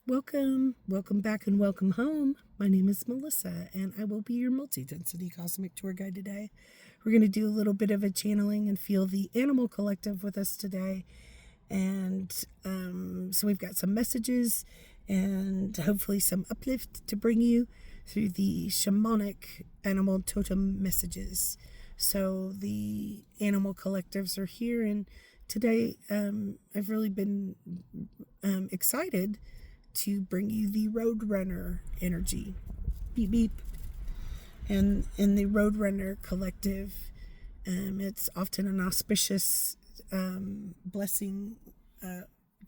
Welcome back and welcome home. My name is Melissa and I will be your multi-density cosmic tour guide today. We're going to do a little bit of a channeling and feel the animal collective with us today. And so we've got some messages and hopefully some uplift to bring you through the shamanic animal totem messages. So the animal collectives are here, and today I've really been excited to bring you the Roadrunner energy. Beep beep. And in the Roadrunner collective, it's often an auspicious blessing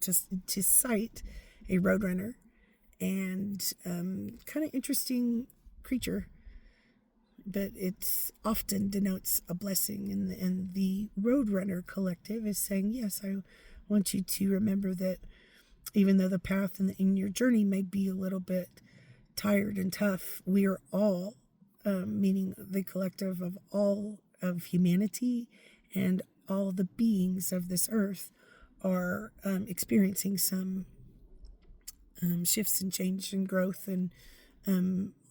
to sight a Roadrunner, and kind of interesting creature, but it often denotes a blessing. And the Roadrunner collective is saying, yes, I want you to remember that even though the path in your journey may be a little bit tired and tough, we are all, meaning the collective of all of humanity and all the beings of this earth, are experiencing some shifts and change and growth, and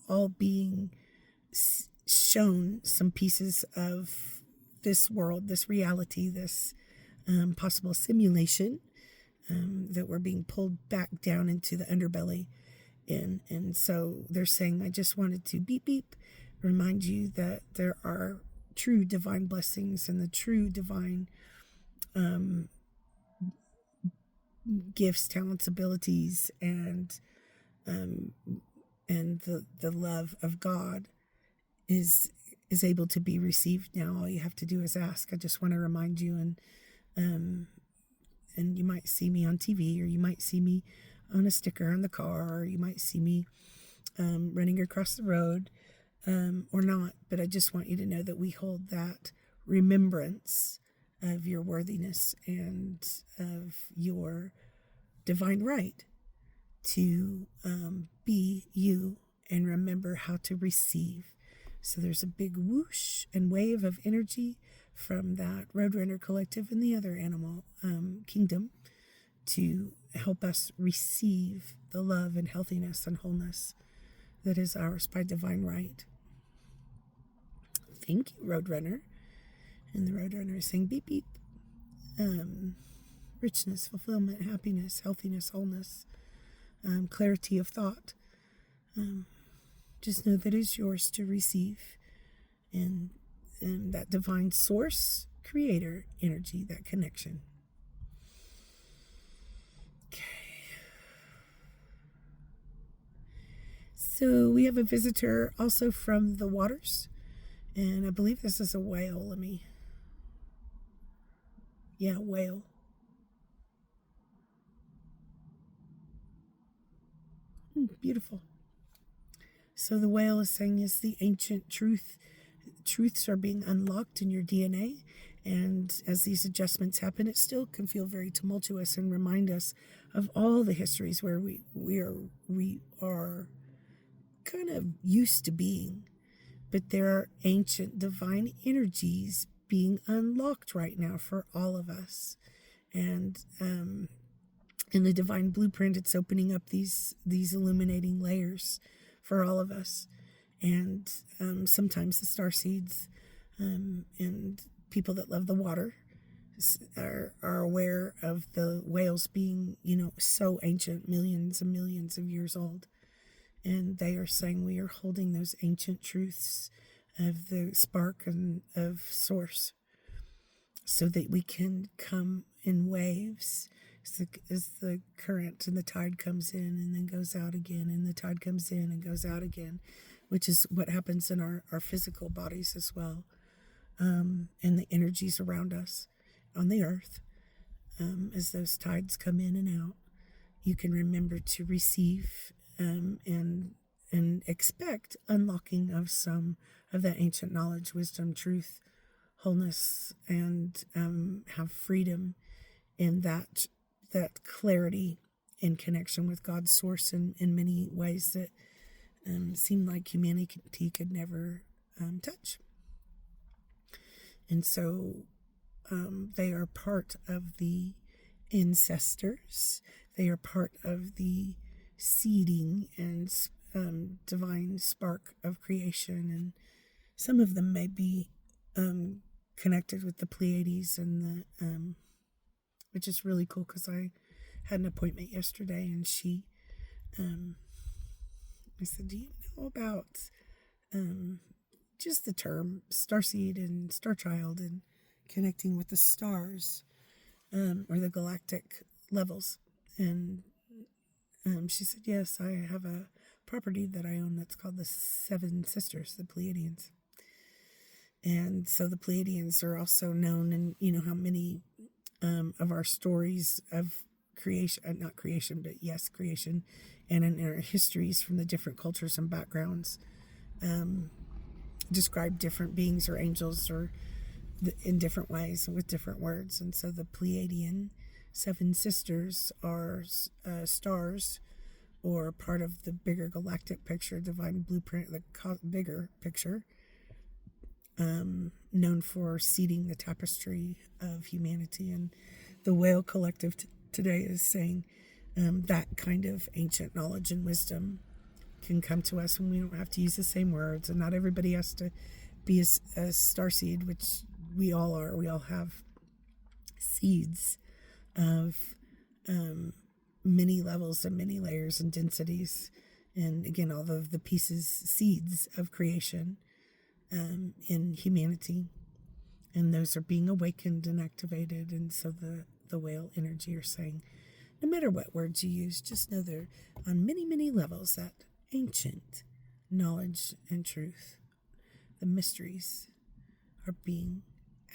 all being shown some pieces of this world, this reality, this possible simulation, that we're being pulled back down into the underbelly. And so they're saying, I just wanted to beep beep, remind you that there are true divine blessings and the true divine gifts, talents, abilities, and the love of God is able to be received now. All you have to do is ask. I just want to remind you, and you might see me on TV, or you might see me on a sticker on the car, or you might see me running across the road, or not. But I just want you to know that we hold that remembrance of your worthiness and of your divine right to be you and remember how to receive. So there's a big whoosh and wave of energy from that Roadrunner collective and the other animal kingdom to help us receive the love and healthiness and wholeness that is ours by divine right. Thank you, Roadrunner. And the Roadrunner is saying beep beep. Richness, fulfillment, happiness, healthiness, wholeness, clarity of thought. Just know that it's yours to receive. And that divine source, creator energy, that connection. Okay. So we have a visitor also from the waters, and I believe this is a whale. Whale. Beautiful. So the whale is saying, is the ancient truths are being unlocked in your DNA. And as these adjustments happen, it still can feel very tumultuous and remind us of all the histories where we are kind of used to being. But there are ancient divine energies being unlocked right now for all of us. And in the divine blueprint, it's opening up these illuminating layers for all of us. And sometimes the starseeds and people that love the water are aware of the whales being, so ancient, millions and millions of years old. And they are saying we are holding those ancient truths of the spark and of source, so that we can come in waves as the current and the tide comes in and then goes out again, and the tide comes in and goes out again, which is what happens in our physical bodies as well, and the energies around us on the earth. As those tides come in and out, you can remember to receive and expect unlocking of some of that ancient knowledge, wisdom, truth, wholeness, and have freedom in that clarity in connection with God's source in many ways that seem like humanity could never touch. And so they are part of the ancestors. They are part of the seeding and divine spark of creation. And some of them may be connected with the Pleiades and the which is really cool because I had an appointment yesterday, and I said, "Do you know about just the term starseed and starchild and connecting with the stars or the galactic levels?" And she said, "Yes, I have a property that I own that's called the Seven Sisters, the Pleiadians." And so the Pleiadians are also known, and you know how many of our stories of creation, not creation, but yes, creation, and in our histories from the different cultures and backgrounds, describe different beings or angels or in different ways with different words. And so the Pleiadian Seven Sisters are stars or part of the bigger galactic picture, divine blueprint, the bigger picture, known for seeding the tapestry of humanity. And the Whale Collective today is saying that kind of ancient knowledge and wisdom can come to us, and we don't have to use the same words, and not everybody has to be a starseed, which we all are. We all have seeds of many levels and many layers and densities, and again, all of the pieces, seeds of creation in humanity, and those are being awakened and activated. And so the whale energy are saying, no matter what words you use, just know they're on many, many levels, that ancient knowledge and truth, the mysteries are being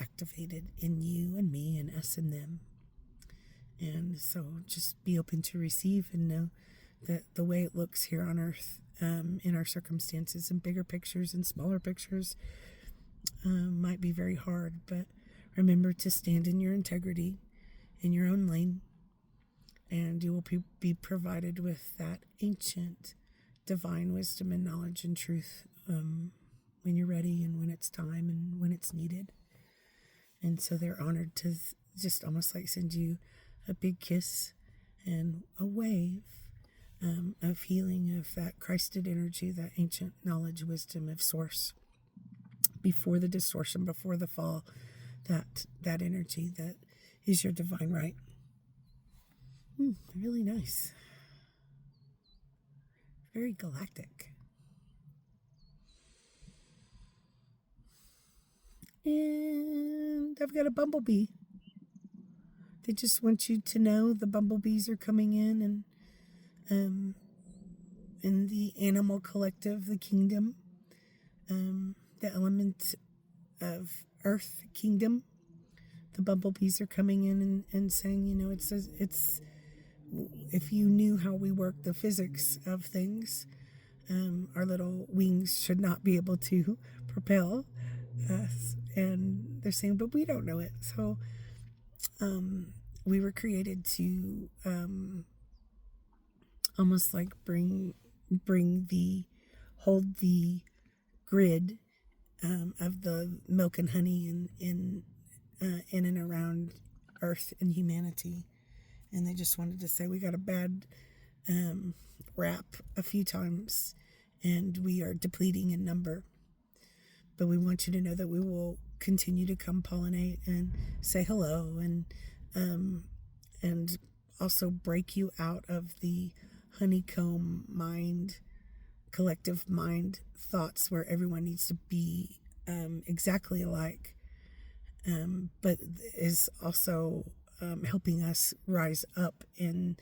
activated in you and me and us and them. And so just be open to receive and know that the way it looks here on earth, in our circumstances and bigger pictures and smaller pictures, might be very hard, but remember to stand in your integrity in your own lane, and you will be provided with that ancient divine wisdom and knowledge and truth when you're ready and when it's time and when it's needed. And so they're honored to just almost like send you a big kiss and a wave of healing of that Christed energy, that ancient knowledge, wisdom of source before the distortion, before the fall, that energy that is your divine right. Really nice. Very galactic. And I've got a bumblebee. They just want you to know the bumblebees are coming in, and in the animal collective, the kingdom, the element of earth kingdom, the bumblebees are coming in and saying, you know, it's if you knew how we work the physics of things, our little wings should not be able to propel us. And they're saying, but we don't know it. So we were created to almost like hold the grid of the milk and honey in and around earth and humanity. And they just wanted to say, we got a bad rap a few times, and we are depleting in number. But we want you to know that we will continue to come pollinate and say hello, and also break you out of the honeycomb mind, collective mind thoughts where everyone needs to be exactly alike, but is also helping us rise up in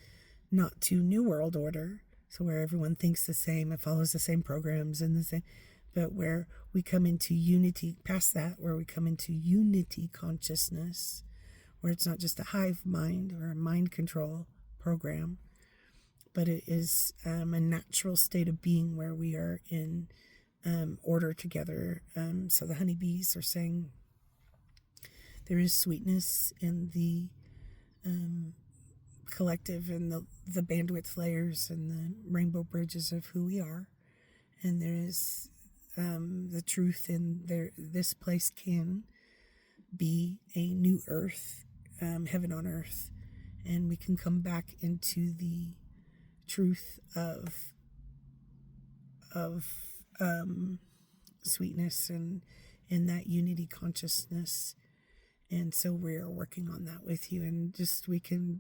not to New World Order, so where everyone thinks the same and follows the same programs and the same, but where we come into unity, past that, where we come into unity consciousness, where it's not just a hive mind or a mind control program, but it is a natural state of being where we are in order together. So the honeybees are saying there is sweetness in the collective and the bandwidth layers and the rainbow bridges of who we are. And there is the truth in there. This place can be a new earth, heaven on earth, and we can come back into the truth of sweetness and in that unity consciousness. And so we're working on that with you, and just we can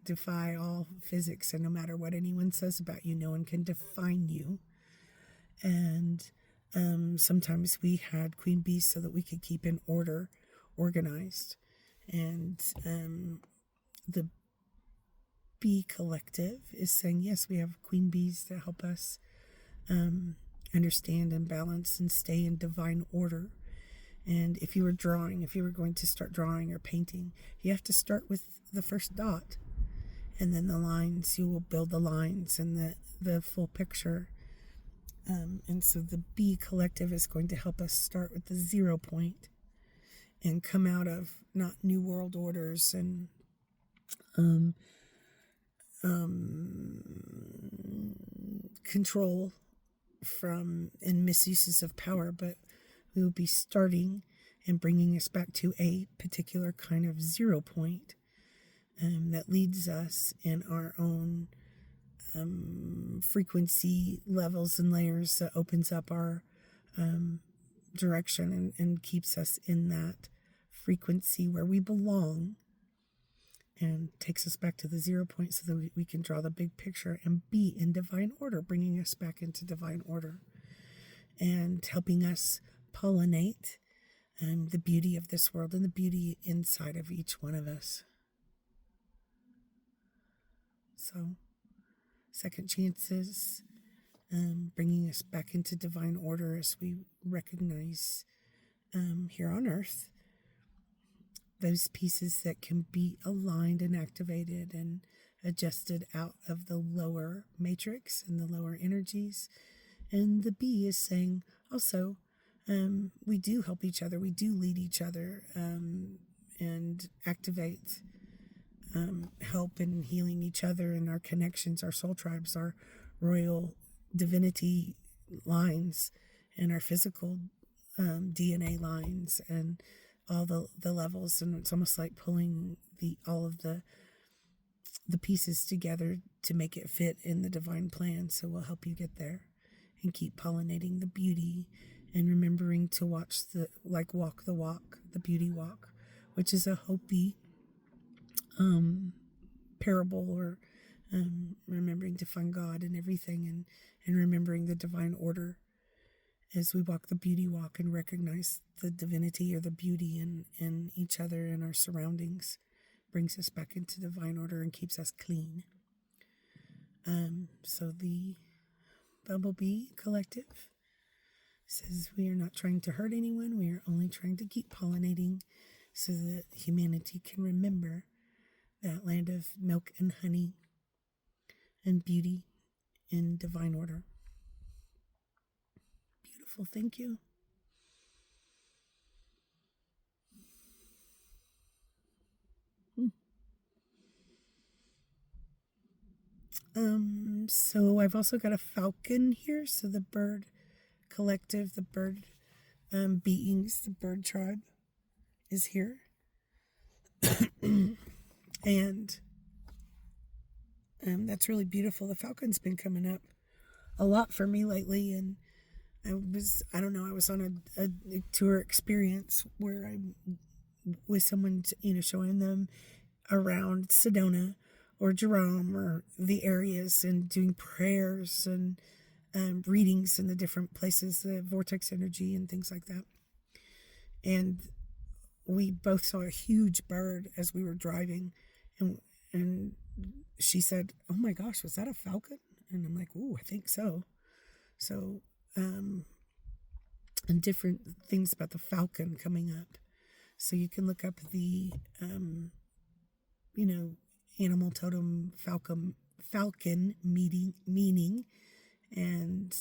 defy all physics, and no matter what anyone says about you, no one can define you. And sometimes we had queen bees so that we could keep in order, organized. And the bee collective is saying, yes, we have queen bees that help us understand and balance and stay in divine order. And if you were going to start drawing or painting, you have to start with the first dot, and then the lines, you will build the lines and the full picture. And so the bee collective is going to help us start with the 0 point and come out of not new world orders and control from and misuses of power, but we will be starting and bringing us back to a particular kind of 0 point that leads us in our own frequency levels and layers, that opens up our direction and keeps us in that frequency where we belong, and takes us back to the 0 point so that we can draw the big picture and be in divine order, bringing us back into divine order and helping us pollinate the beauty of this world and the beauty inside of each one of us. So, second chances, bringing us back into divine order as we recognize here on Earth those pieces that can be aligned and activated and adjusted out of the lower matrix and the lower energies. And the bee is saying also, we do help each other, we do lead each other, and activate help in healing each other and our connections, our soul tribes, our royal divinity lines, and our physical DNA lines, and all the levels. And it's almost like pulling all of the pieces together to make it fit in the divine plan. So we'll help you get there and keep pollinating the beauty and remembering to walk the walk, the beauty walk, which is a Hopi parable, or remembering to find God in everything, and remembering the divine order as we walk the beauty walk and recognize the divinity or the beauty in each other and our surroundings, brings us back into divine order and keeps us clean. So the Bumblebee Collective says we are not trying to hurt anyone, we are only trying to keep pollinating so that humanity can remember that land of milk and honey and beauty in divine order. Beautiful, thank you. So I've also got a falcon here, so the bird collective, the bird beings, the bird tribe is here. And that's really beautiful. The falcon's been coming up a lot for me lately, and I was on a tour experience where I with someone, showing them around Sedona or Jerome or the areas, and doing prayers and readings in the different places, the vortex energy and things like that. And we both saw a huge bird as we were driving, and she said, "Oh my gosh, was that a falcon?" And I'm like, "Ooh, I think so." So, and different things about the falcon coming up. So you can look up the, animal totem falcon meaning, and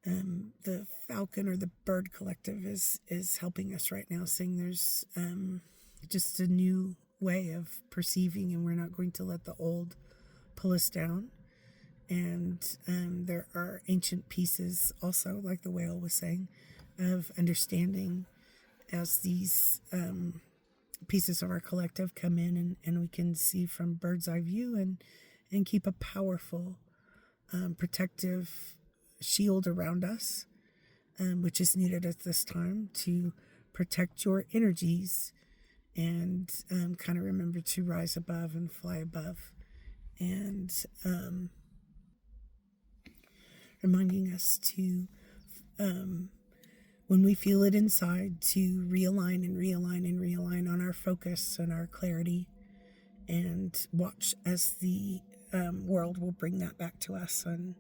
the falcon or the bird collective is helping us right now, saying there's just a new way of perceiving, and we're not going to let the old pull us down. And there are ancient pieces also, like the whale was saying, of understanding as these pieces of our collective come in, and we can see from bird's eye view and keep a powerful protective shield around us, which is needed at this time to protect your energies and kind of remember to rise above and fly above. And reminding us to, when we feel it inside, to realign and realign and realign on our focus and our clarity, and watch as the world will bring that back to us, and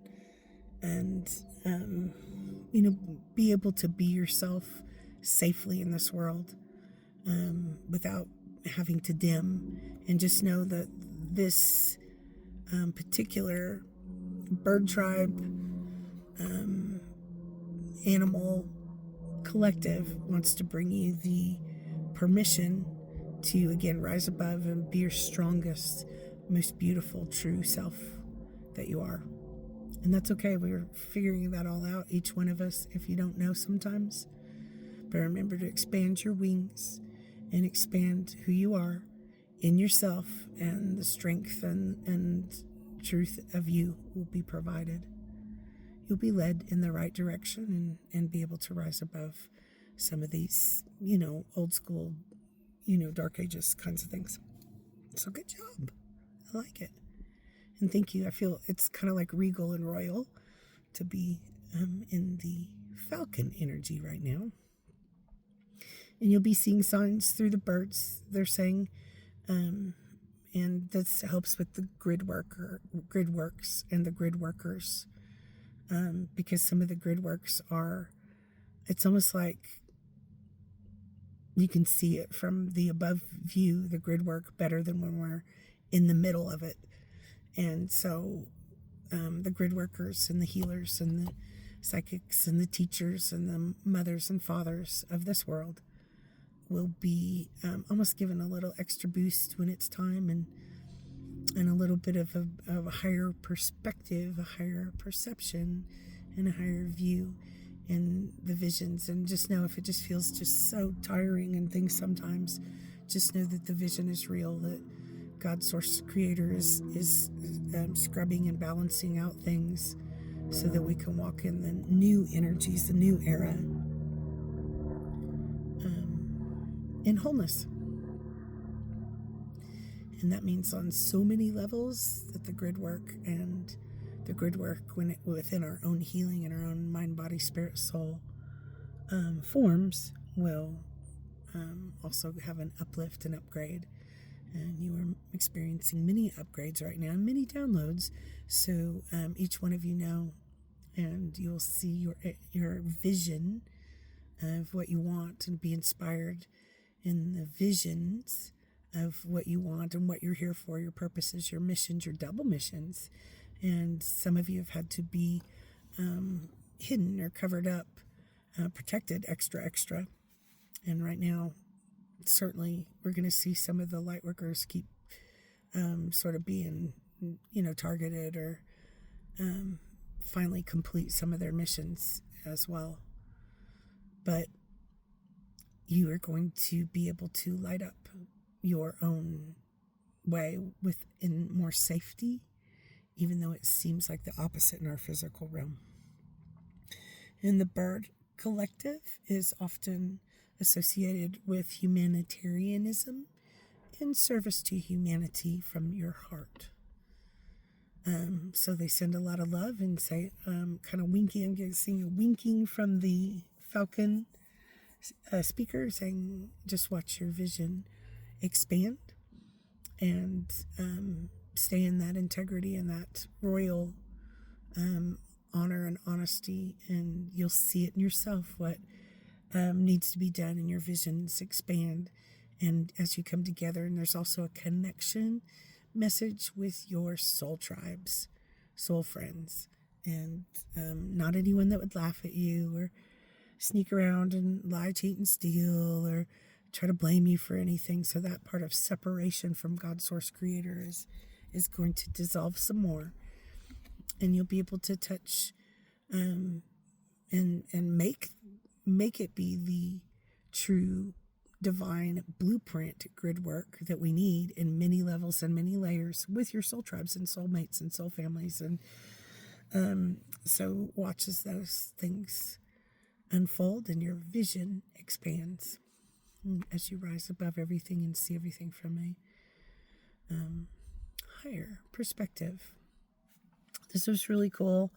be able to be yourself safely in this world, without having to dim, and just know that this particular bird tribe, animal collective wants to bring you the permission to again rise above and be your strongest, most beautiful, true self that you are. And that's okay. We're figuring that all out, each one of us, if you don't know sometimes. But remember to expand your wings and expand who you are in yourself, and the strength and truth of you will be provided. You'll be led in the right direction and be able to rise above some of these, old school, dark ages kinds of things. So good job. I like it. And thank you. I feel it's kind of like regal and royal to be in the falcon energy right now. And you'll be seeing signs through the birds. They're saying, and this helps with the grid works and the grid workers. Because some of the grid works it's almost like you can see it from the above view, the grid work, better than when we're in the middle of it. And so the grid workers and the healers and the psychics and the teachers and the mothers and fathers of this world will be almost given a little extra boost when it's time, and a little bit of a higher perspective, a higher perception, and a higher view in the visions. And just know, if it just feels just so tiring and things sometimes, just know that the vision is real, that God's source creator is scrubbing and balancing out things so that we can walk in the new energies, the new era, in wholeness. And that means on so many levels that the grid work within our own healing and our own mind, body, spirit, soul forms will also have an uplift and upgrade. And you are experiencing many upgrades right now, many downloads. So each one of you know, and you'll see your vision of what you want and be inspired in the visions of what you want and what you're here for, your purposes, your missions, your double missions. And some of you have had to be hidden or covered up, protected extra. And right now, certainly, we're going to see some of the light workers keep sort of being, targeted, or finally complete some of their missions as well. But you are going to be able to light up your own way within more safety, even though it seems like the opposite in our physical realm. And the bird collective is often associated with humanitarianism and service to humanity from your heart. So they send a lot of love and say, kind of winking. I'm seeing a winking from the falcon speaker saying, just watch your vision expand and stay in that integrity and that royal honor and honesty, and you'll see it in yourself what needs to be done, and your visions expand. And as you come together, and there's also a connection message with your soul tribes, soul friends, and not anyone that would laugh at you or sneak around and lie, cheat, and steal, or try to blame you for anything. So that part of separation from God's source creator is going to dissolve some more, and you'll be able to touch and make it be the true divine blueprint grid work that we need in many levels and many layers with your soul tribes and soulmates and soul families. And so watch as those things unfold and your vision expands as you rise above everything and see everything from a higher perspective. This was really cool.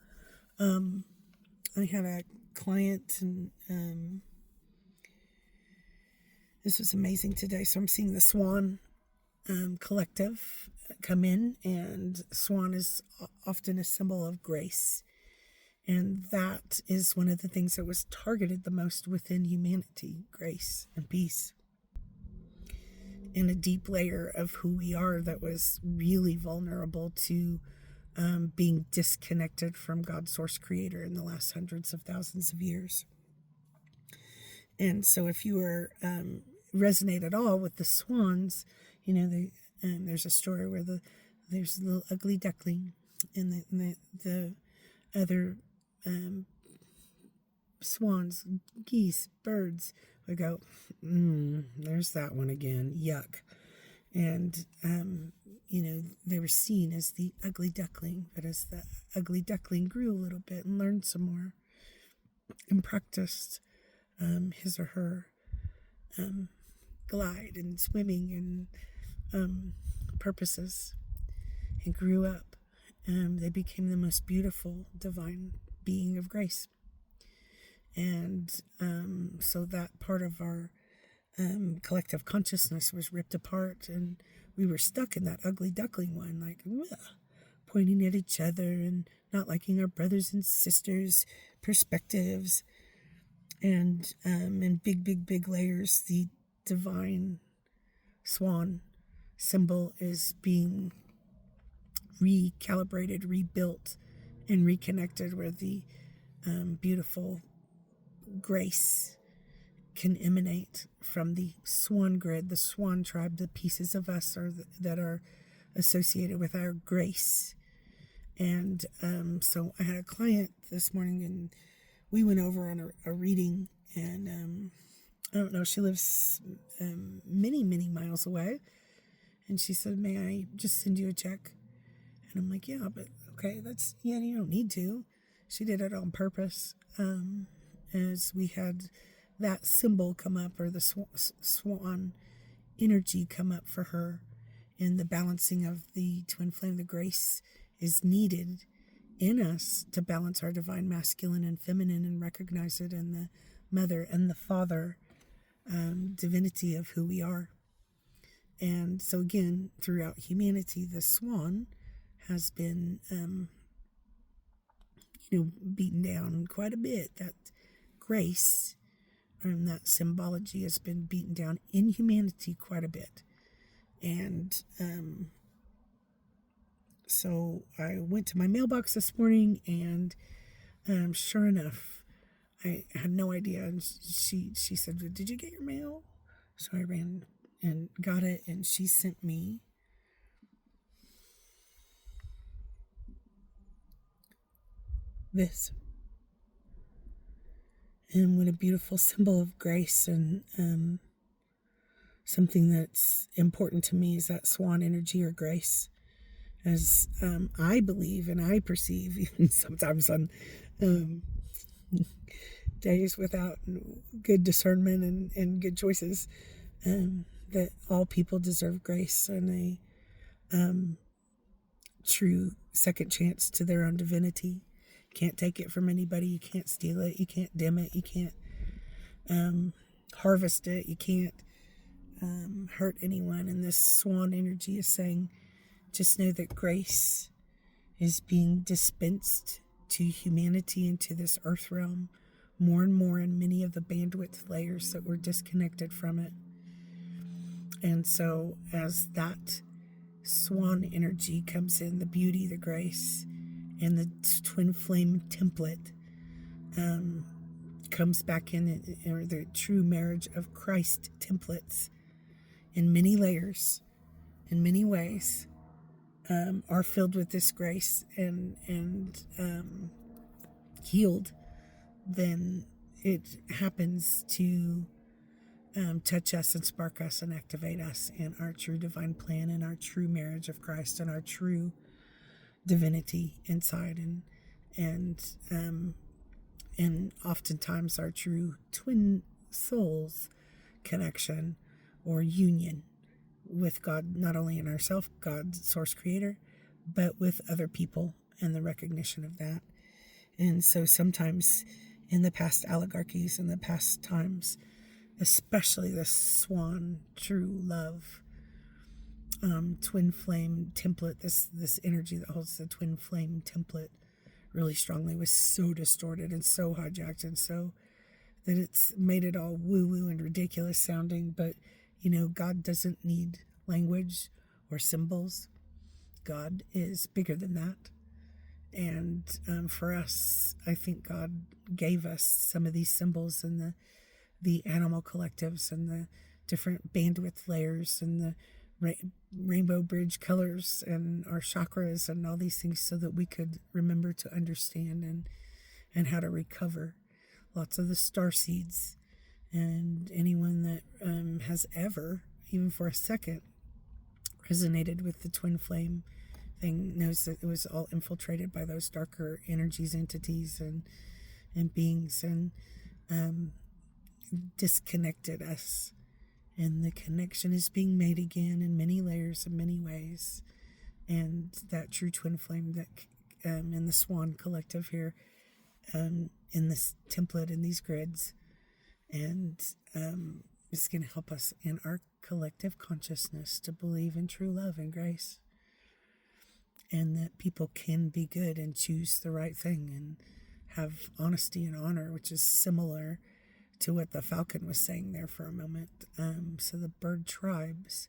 I had a client, and this was amazing today. So I'm seeing the Swan collective come in, and Swan is often a symbol of grace. And that is one of the things that was targeted the most within humanity, grace and peace. And a deep layer of who we are that was really vulnerable to being disconnected from God's source creator in the last hundreds of thousands of years. And so if you were resonate at all with the swans, you know, there's a story where there's a little ugly duckling, and the other swans, geese, birds would go, there's that one again, yuck. And, you know, they were seen as the ugly duckling, but as the ugly duckling grew a little bit and learned some more and practiced his or her glide and swimming and purposes and grew up, they became the most beautiful divine being of grace. And so that part of our collective consciousness was ripped apart, and we were stuck in that ugly duckling one, like pointing at each other and not liking our brothers and sisters' perspectives. And in big layers, the divine swan symbol is being recalibrated, rebuilt, and reconnected, where the beautiful grace can emanate from the swan grid, the swan tribe, the pieces of us that are associated with our grace. And so I had a client this morning, and we went over on a reading, and I don't know, she lives many miles away, and she said, may I just send you a check? And I'm like, yeah, but okay, you don't need to. She did it on purpose. As we had that symbol come up, or the swan energy come up for her, and the balancing of the twin flame, the grace is needed in us to balance our divine masculine and feminine and recognize it in the mother and the father divinity of who we are. And so again, throughout humanity, the swan has been beaten down quite a bit. That grace and that symbology has been beaten down in humanity quite a bit. And so I went to my mailbox this morning, and sure enough, I had no idea. And she said, did you get your mail? So I ran and got it, and she sent me this. And what a beautiful symbol of grace, and something that's important to me is that swan energy or grace. As I believe and I perceive, even sometimes on days without good discernment and good choices, that all people deserve grace and a true second chance to their own divinity. Can't take it from anybody. You can't steal it. You can't dim it. You can't harvest it. You can't hurt anyone. And this swan energy is saying, just know that grace is being dispensed to humanity and to this earth realm more and more in many of the bandwidth layers that were disconnected from it. And so as that swan energy comes in, the beauty, the grace, and the twin flame template comes back in, or the true marriage of Christ templates in many layers, in many ways, are filled with this grace and healed, then it happens to touch us and spark us and activate us in our true divine plan and our true marriage of Christ and our true divinity inside, and and oftentimes our true twin souls connection or union with God, not only in ourselves, God, source creator, but with other people and the recognition of that. And so sometimes in the past oligarchies, in the past times, especially the Swan true love twin flame template, this energy that holds the twin flame template really strongly, was so distorted and so hijacked, and so that it's made it all woo-woo and ridiculous sounding. But God doesn't need language or symbols. God is bigger than that. And for us, I think God gave us some of these symbols and the animal collectives and the different bandwidth layers and the rainbow bridge colors and our chakras and all these things, so that we could remember to understand and how to recover. Lots of the star seeds, and anyone that has ever, even for a second, resonated with the twin flame thing knows that it was all infiltrated by those darker energies, entities, and beings, and disconnected us. And the connection is being made again in many layers, in many ways. And that true twin flame that in the Swan collective here, in this template, in these grids, and it's going to help us in our collective consciousness to believe in true love and grace, and that people can be good and choose the right thing and have honesty and honor, which is similar to what the falcon was saying there for a moment. So the bird tribes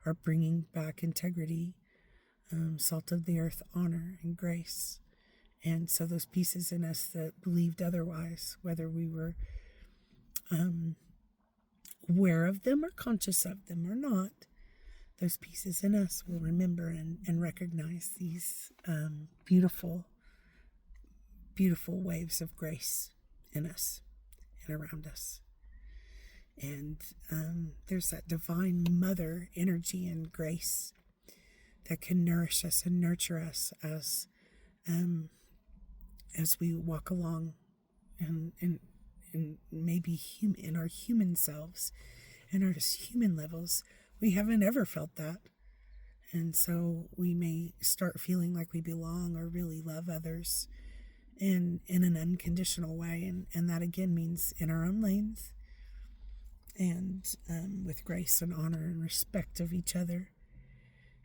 are bringing back integrity, salt of the earth, honor, and grace. And so those pieces in us that believed otherwise, whether we were aware of them or conscious of them or not, those pieces in us will remember and recognize these beautiful, beautiful waves of grace in us and around us. And there's that divine mother energy and grace that can nourish us and nurture us as we walk along and maybe in our human selves and our human levels. We haven't ever felt that. And so we may start feeling like we belong or really love others in an unconditional way. And that again means in our own lanes and with grace and honor and respect of each other.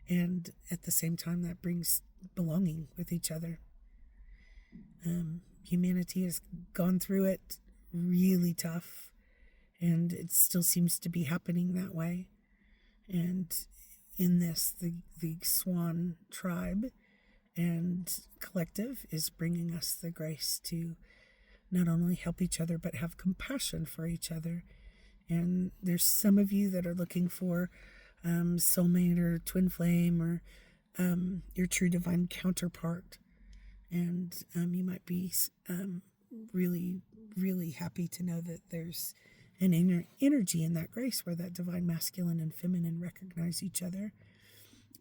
And at the same time, that brings belonging with each other. Humanity has gone through it really tough, and it still seems to be happening that way. And in this, the Swan tribe and collective is bringing us the grace to not only help each other, but have compassion for each other. And there's some of you that are looking for soulmate or twin flame or your true divine counterpart. And you might be really, really happy to know that there's an inner energy in that grace where that divine masculine and feminine recognize each other,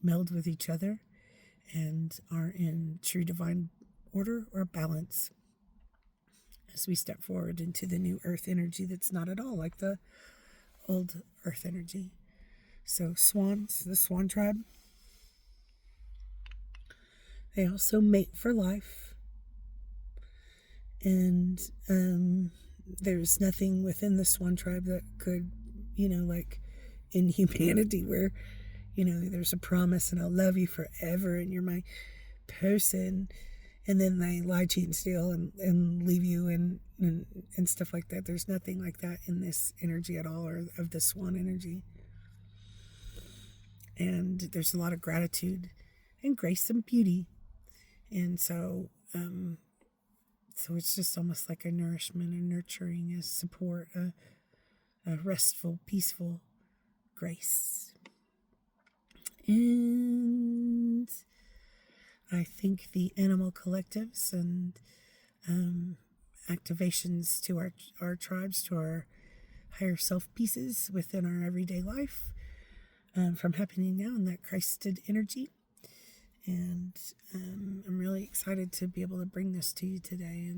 meld with each other, and are in true divine order or balance as we step forward into the new earth energy that's not at all like the old earth energy. So swans, the Swan tribe, they also mate for life. And there's nothing within the Swan tribe that could, like in humanity where, there's a promise and I'll love you forever and you're my person. And then they lie, cheat, and steal and leave you and stuff like that. There's nothing like that in this energy at all, or of the Swan energy. And there's a lot of gratitude and grace and beauty. And so it's just almost like a nourishment, a nurturing, a support, a restful, peaceful grace. And I think the animal collectives and activations to our tribes, to our higher self pieces within our everyday life from happening now in that Christed energy. And I'm really excited to be able to bring this to you today.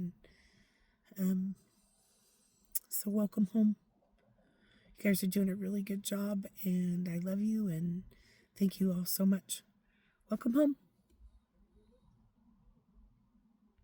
And so welcome home. You guys are doing a really good job, and I love you, and thank you all so much. Welcome home.